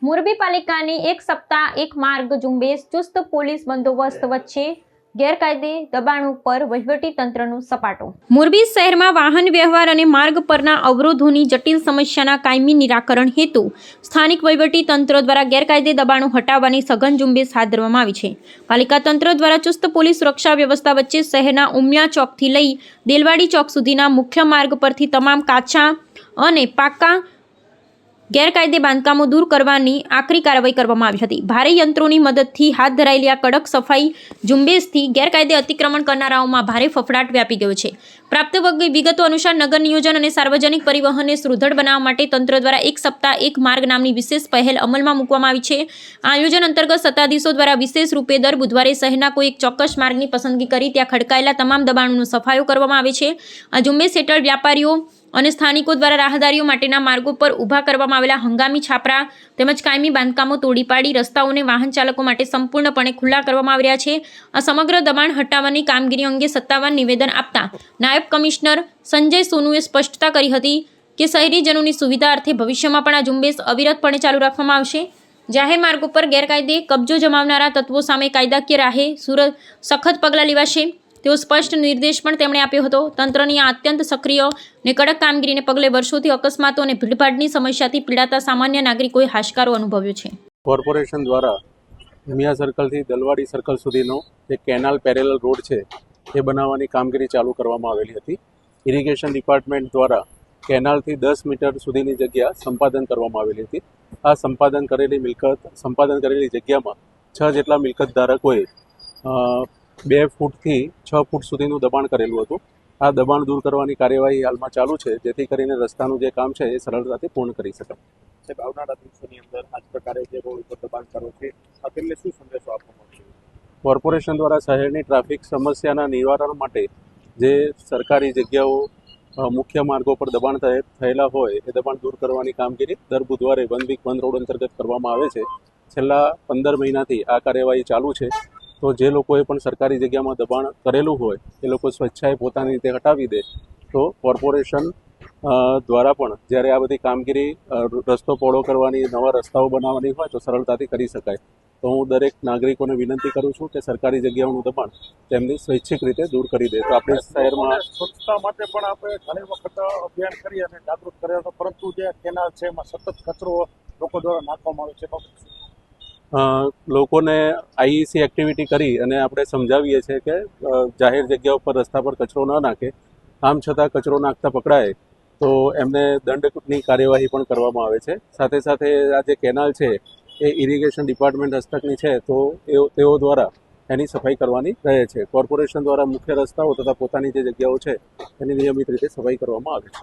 મોરબી પાલિકાની એક સપ્તાહ એક માર્ગ ઝુંબેશ ચુસ્ત પોલીસ બંદોબસ્ત વચ્ચે ગેરકાયદે દબાણ ઉપર વહીવટી તંત્રનો સપાટો। મોરબી શહેરમાં વાહન વ્યવહાર અને માર્ગ પરના અવરોધોની જટિલ સમસ્યાના કાયમી નિરાકરણ હેતુ સ્થાનિક વહીવટી તંત્ર દ્વારા ગેરકાયદે દબાણો હટાવવાની સઘન ઝુંબેશ હાથ ધરવામાં આવી છે। પાલિકા તંત્ર દ્વારા ચુસ્ત પોલીસ સુરક્ષા વ્યવસ્થા વચ્ચે શહેરના ઉમિયા ચોકથી લઈ દેલવાડી ચોક સુધીના મુખ્ય માર્ગ પરથી તમામ કાચા અને પાકા ગેરકાયદે બાંધકામો દૂર કરવાની આકરી કાર્યવાહી કરવામાં આવી હતી। ભારે યંત્રોની મદદથી હાથ ધરાયેલી આ કડક સફાઈ ઝુંબેશથી ગેરકાયદે અતિક્રમણ કરનારાઓમાં ભારે ફફડાટ વ્યાપી ગયો છે। પ્રાપ્ત વિગતો અનુસાર નગર નિયોજન અને સાર્વજનિક પરિવહનને સુદૃઢ બનાવવા માટે તંત્ર દ્વારા એક સપ્તાહ એક માર્ગ નામની વિશેષ પહેલ અમલમાં મૂકવામાં આવી છે। આ આયોજન અંતર્ગત સત્તાધીશો દ્વારા વિશેષ રૂપે દર બુધવારે શહેરના કોઈ એક ચોક્કસ માર્ગની પસંદગી કરી ત્યાં ખડકાયેલા તમામ દબાણોનો સફાયો કરવામાં આવે છે। આ ઝુંબેશ હેઠળ વ્યાપારીઓ અને સ્થાનિકો દ્વારા રાહદારીઓ માટેના માર્ગો પર ઊભા કરવામાં આવેલા હંગામી છાપરા તેમજ કાયમી બાંધકામો તોડી પાડી રસ્તાઓને વાહન ચાલકો માટે સંપૂર્ણપણે ખુલ્લા કરવામાં આવી રહ્યા છે। આ સમગ્ર દબાણ હટાવવાની કામગીરી અંગે સત્તાવાર નિવેદન આપતા નાયબ કમિશનર સંજય સોનુએ સ્પષ્ટતા કરી હતી કે શહેરીજનોની સુવિધા અર્થે ભવિષ્યમાં પણ આ ઝુંબેશ અવિરતપણે ચાલુ રાખવામાં આવશે। જાહેર માર્ગો પર ગેરકાયદે કબજો જમાવનારા તત્વો સામે કાયદાકીય રાહે સખત પગલાં લેવાશે તેવો સ્પષ્ટ નિર્દેશ પણ તેમણે આપ્યો હતો। તંત્રની આ અત્યંત સક્રિય અને કડક કામગીરીને પગલે વર્ષોથી અકસ્માતો અને ભીડભાડની સમસ્યાથી પીડાતા સામાન્ય નાગરિકોએ હાશકારો અનુભવ્યો છે। કોર્પોરેશન દ્વારા ઉમિયા સર્કલથી દલવાડી સર્કલ સુધીનો જે કેનાલ પેરેલલ રોડ છે એ બનાવવાની કામગીરી ચાલુ કરવામાં આવેલી હતી। ઇરિગેશન ડિપાર્ટમેન્ટ દ્વારા કેનાલથી 10 મીટર સુધીની જગ્યા સંપાદન કરવામાં આવેલી હતી। આ સંપાદન કરેલી જગ્યામાં 6 જેટલા મિલકત ધારકોએ 2 ફૂટથી 6 ફૂટ સુધીનું દબાણ કરેલું હતું। આ દબાણ દૂર કરવાની કાર્યવાહી હાલમાં ચાલુ છે, જેથી કરીને રસ્તાનું જે કામ છે એ સરળતાથી પૂર્ણ કરી શકાય। સાહેબ, આવનારા દિવસોની અંદર આ જ પ્રકારે જે રોડ ઉપર દબાણ કરો છે તેમને શું સંદેશો આપવામાં આવશે? કોર્પોરેશન દ્વારા શહેરની ટ્રાફિક સમસ્યાના નિવારણ માટે જે સરકારી જગ્યાઓ મુખ્ય માર્ગો પર દબાણ થયેલા હોય એ દબાણ દૂર કરવાની કામગીરી દર બુધવારે 1 વીક 1 રોડ અંતર્ગત કરવામાં આવે છે। છેલ્લા 15 મહિનાથી આ કાર્યવાહી ચાલુ છે। તો જે લોકોએ પણ સરકારી જગ્યામાં દબાણ કરેલું હોય એ લોકો સ્વેચ્છાએ પોતાની રીતે હટાવી દે તો કોર્પોરેશન દ્વારા પણ જ્યારે આ બધી કામગીરી રસ્તો પહોળો કરવાની, નવા રસ્તાઓ બનાવવાની હોય તો સરળતાથી કરી શકાય। તો હું દરેક નાગરિકોને વિનંતી કરું છું કે સરકારી જગ્યાઓનું દબાણ તેમની સ્વૈચ્છિક રીતે દૂર કરી દે। તો આપણે શહેરમાં સ્વચ્છતા માટે પણ આપણે ઘણી વખત અભિયાન કરી અને જાગૃત કર્યા હતા, પરંતુ જે કેનાલ છે એમાં સતત કચરો લોકો દ્વારા નાખવામાં આવે છે। લોકોને આઈઈસી એક્ટિવિટી કરી અને આપણે સમજાવીએ છીએ કે જાહેર જગ્યા ઉપર રસ્તા પર કચરો ન નાખે। આમ છતાં કચરો નાખતા પકડાય તો એમને દંડની કાર્યવાહી પણ કરવામાં આવે છે। સાથે સાથે આ જે કેનાલ છે એ ઇરિગેશન ડિપાર્ટમેન્ટ હસ્તકની છે, તો તેઓ દ્વારા એની સફાઈ કરવાની રહે છે। કોર્પોરેશન દ્વારા મુખ્ય રસ્તાઓ તથા પોતાની જે જગ્યાઓ છે એની નિયમિત રીતે સફાઈ કરવામાં આવે છે।